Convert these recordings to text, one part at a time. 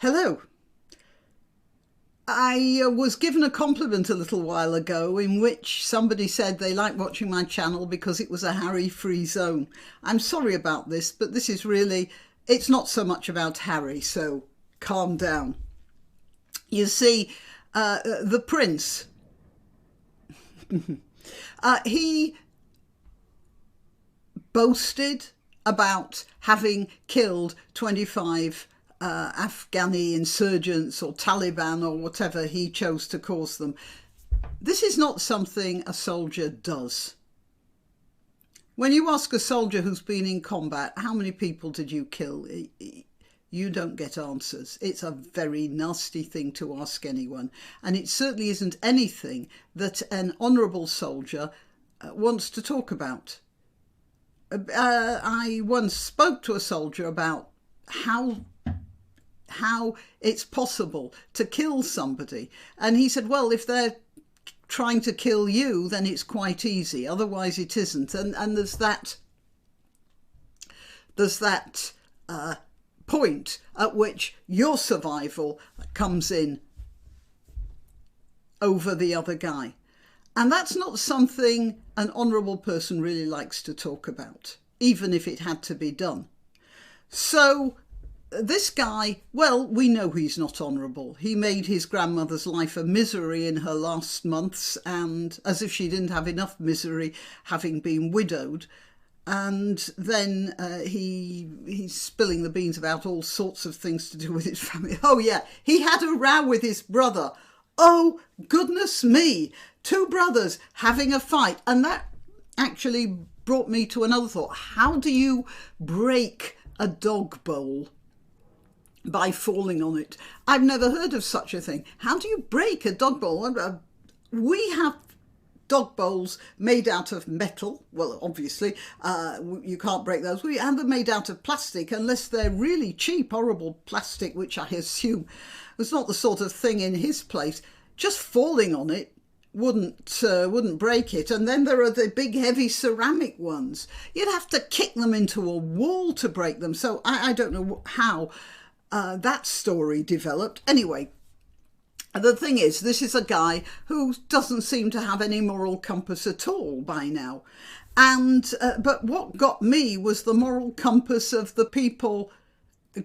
Hello. I was given a compliment a little while ago in which somebody said they liked watching my channel because it was a Harry-free zone. I'm sorry about this, but this is really, it's not so much about Harry, so calm down. You see, the prince, he boasted about having killed 25 Afghani insurgents or Taliban or whatever he chose to call them. This is not something a soldier does. When you ask a soldier who's been in combat, how many people did you kill? You don't get answers. It's a very nasty thing to ask anyone. And it certainly isn't anything that an honourable soldier wants to talk about. I once spoke to a soldier about how it's possible to kill somebody. And he said, well, if they're trying to kill you, then it's quite easy. Otherwise it isn't. And there's that point at which your survival comes in over the other guy. And that's not something an honourable person really likes to talk about, even if it had to be done. So this guy, well, we know he's not honourable. He made his grandmother's life a misery in her last months, and as if she didn't have enough misery having been widowed. And then he's spilling the beans about all sorts of things to do with his family. Oh yeah, he had a row with his brother. Oh, goodness me, two brothers having a fight. And that actually brought me to another thought. How do you break a dog bowl? By falling on it. I've never heard of such a thing. How do you break a dog bowl? We have dog bowls made out of metal. Well, obviously, you can't break those. We have them made out of plastic, unless they're really cheap, horrible plastic, which I assume was not the sort of thing in his place. Just falling on it wouldn't break it. And then there are the big heavy ceramic ones. You'd have to kick them into a wall to break them. So I don't know how that story developed. Anyway, the thing is, this is a guy who doesn't seem to have any moral compass at all by now. And but what got me was the moral compass of the people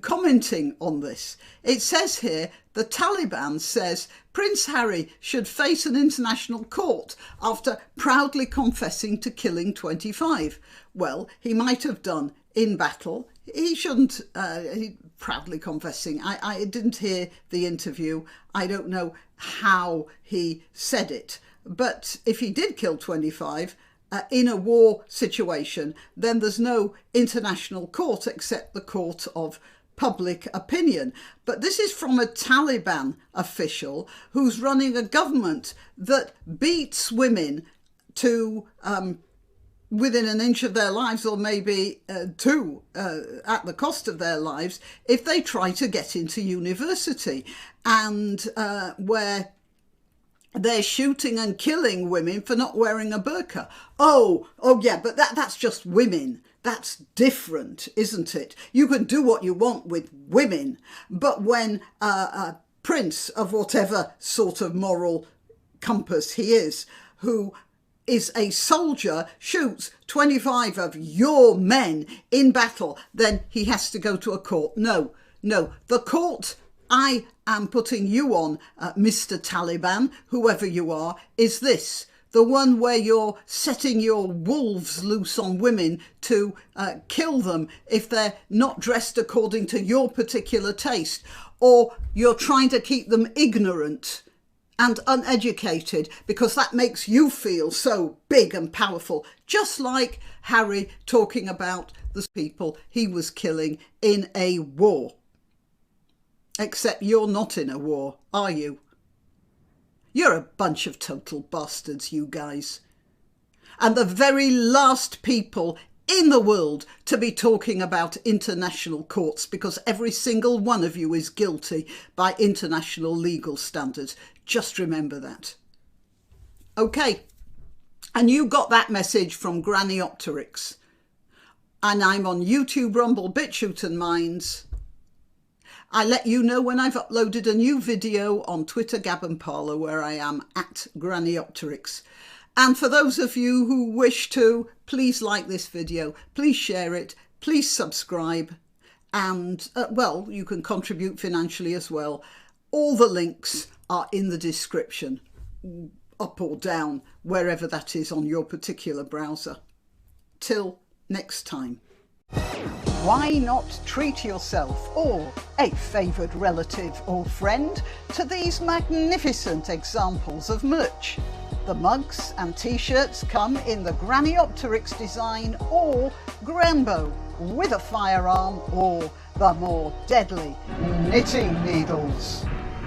commenting on this. It says here, the Taliban says Prince Harry should face an international court after proudly confessing to killing 25. Well, he might have done in battle. He shouldn't, proudly confessing. I didn't hear the interview. I don't know how he said it. But if he did kill 25 in a war situation, then there's no international court except the court of public opinion. But this is from a Taliban official who's running a government that beats women to within an inch of their lives, or maybe two at the cost of their lives, if they try to get into university, and where they're shooting and killing women for not wearing a burqa. Oh yeah, but that's just women. That's different, isn't it? You can do what you want with women, but when a prince of whatever sort of moral compass he is, who is a soldier, shoots 25 of your men in battle, then he has to go to a court. No, the court I am putting you on, Mr. Taliban, whoever you are, is this. The one where you're setting your wolves loose on women to kill them if they're not dressed according to your particular taste, or you're trying to keep them ignorant and uneducated because that makes you feel so big and powerful, just like Harry talking about the people he was killing in a war. Except you're not in a war, are you? You're a bunch of total bastards, you guys. And the very last people in the world to be talking about international courts, because every single one of you is guilty by international legal standards. Just remember that. Okay, and you got that message from Granniopteryx. And I'm on YouTube, Rumble, BitChute and Minds. I let you know when I've uploaded a new video on Twitter, Gab and Parler, where I am at granniopteryx. And for those of you who wish to, please like this video, please share it, please subscribe, and well, you can contribute financially as well. All the links are in the description, up or down, wherever that is on your particular browser. Till next time. Why not treat yourself or a favoured relative or friend to these magnificent examples of merch? The mugs and t-shirts come in the Granniopteryx design or Granbo with a firearm or the more deadly knitting needles.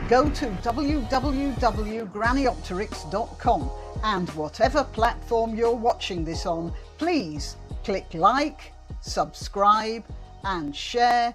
Go to www.granniopteryx.com and whatever platform you're watching this on, please click like, subscribe and share.